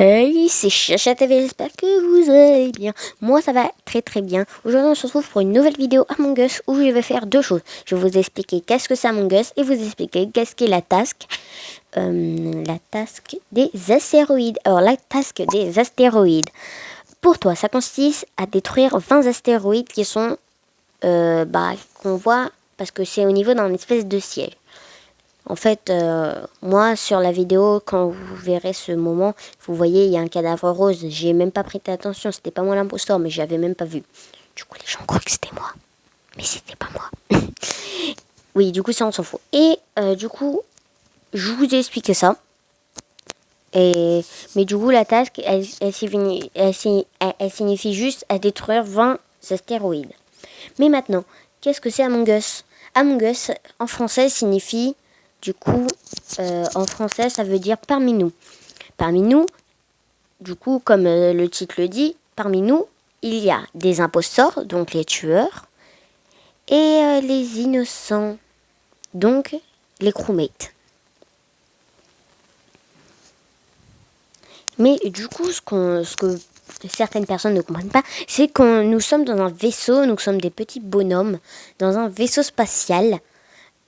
Hey, c'est Chacha TV, j'espère que vous allez bien. Moi, ça va très très bien. Aujourd'hui, on se retrouve pour une nouvelle vidéo Among Us où je vais faire deux choses. Je vais vous expliquer qu'est-ce que c'est Among Us et vous expliquer qu'est-ce qu'est la task. La task des astéroïdes. Alors, la task des astéroïdes. Pour toi, ça consiste à détruire 20 astéroïdes qui sont, qu'on voit parce que c'est au niveau d'un espèce de ciel. En fait, moi, sur la vidéo, quand vous verrez ce moment, vous voyez, il y a un cadavre rose. J'ai même pas prêté attention. C'était pas moi l'imposteur, mais j'avais même pas vu. Du coup, les gens croient que c'était moi. Mais c'était pas moi. Oui, du coup, ça, on s'en fout. Et du coup, je vous ai expliqué ça. Mais du coup, la task, elle signifie juste à détruire 20 astéroïdes. Mais maintenant, qu'est-ce que c'est Among Us? Among Us, en français, signifie... Du coup, en français, ça veut dire parmi nous. Parmi nous, du coup, comme le titre le dit, parmi nous, il y a des imposteurs, donc les tueurs, et les innocents, donc les crewmates. Mais du coup, ce que certaines personnes ne comprennent pas, c'est que nous sommes dans un vaisseau, nous sommes des petits bonhommes, dans un vaisseau spatial.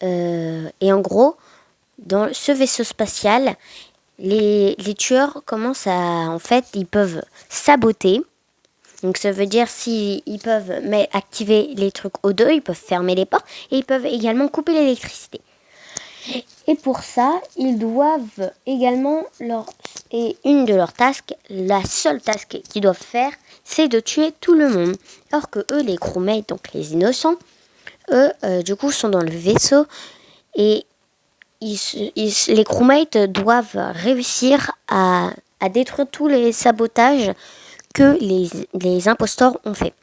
Et en gros, dans ce vaisseau spatial, les tueurs commencent à... En fait, ils peuvent saboter. Donc ça veut dire s'ils peuvent activer les trucs O2, ils peuvent fermer les portes. Et ils peuvent également couper l'électricité. Et pour ça, ils doivent également... Et une de leurs tasks, la seule task qu'ils doivent faire, c'est de tuer tout le monde. Alors que eux, les crewmates, donc les innocents, eux, du coup, sont dans le vaisseau. Et les crewmates doivent réussir à détruire tous les sabotages que les imposteurs ont fait.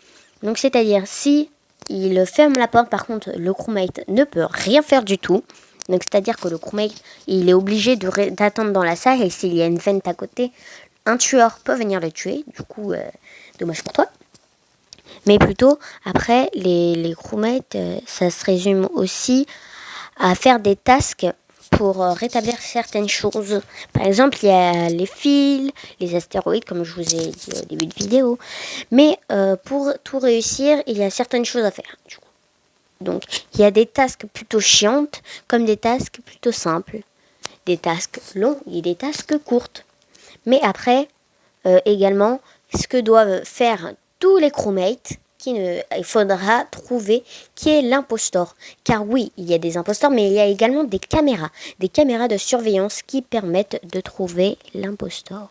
Donc c'est-à-dire si ils ferment la porte, par contre le crewmate ne peut rien faire du tout. Donc c'est-à-dire que le crewmate il est obligé d'attendre dans la salle et s'il y a une vente à côté, un tueur peut venir le tuer. Du coup, dommage pour toi. Mais plutôt après les crewmates, ça se résume aussi à faire des tasks pour rétablir certaines choses. Par exemple, il y a les fils, les astéroïdes, comme je vous ai dit au début de vidéo. Mais pour tout réussir, il y a certaines choses à faire. Du coup. Donc, il y a des tasks plutôt chiantes, comme des tasks plutôt simples. Des tasks longs et des tasks courtes. Mais après, également, ce que doivent faire tous les crewmates, il faudra trouver qui est l'imposteur. Car oui, il y a des imposteurs, mais il y a également des caméras de surveillance qui permettent de trouver l'imposteur.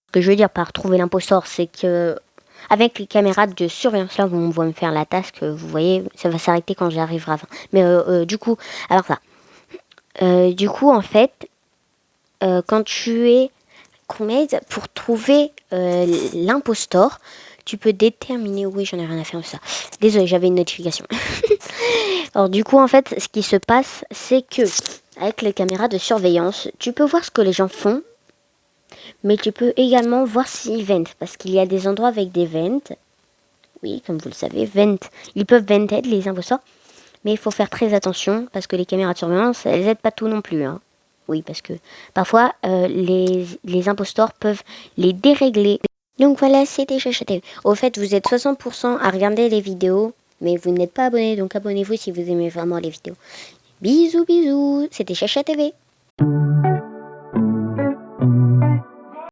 Ce que je veux dire par trouver l'imposteur, c'est que avec les caméras de surveillance là, vous me faire la task, vous voyez, ça va s'arrêter quand j'arriverai à la fin. Mais du coup, alors ça. Du coup, en fait, quand tu es crewmate, pour trouver l'imposteur, tu peux déterminer... Oui, j'en ai rien à faire de ça. Désolée, j'avais une notification. Alors du coup, en fait, ce qui se passe, c'est que avec les caméras de surveillance, tu peux voir ce que les gens font, mais tu peux également voir s'ils ventent, parce qu'il y a des endroits avec des ventes. Oui, comme vous le savez, ils peuvent venter les imposteurs, mais il faut faire très attention, parce que les caméras de surveillance, elles aident pas tout non plus, hein. Oui, parce que parfois, les imposteurs peuvent les dérégler. Donc voilà, c'était Chacha TV. Au fait, vous êtes 60% à regarder les vidéos, mais vous n'êtes pas abonné, donc abonnez-vous si vous aimez vraiment les vidéos. Bisous, bisous, c'était Chacha TV.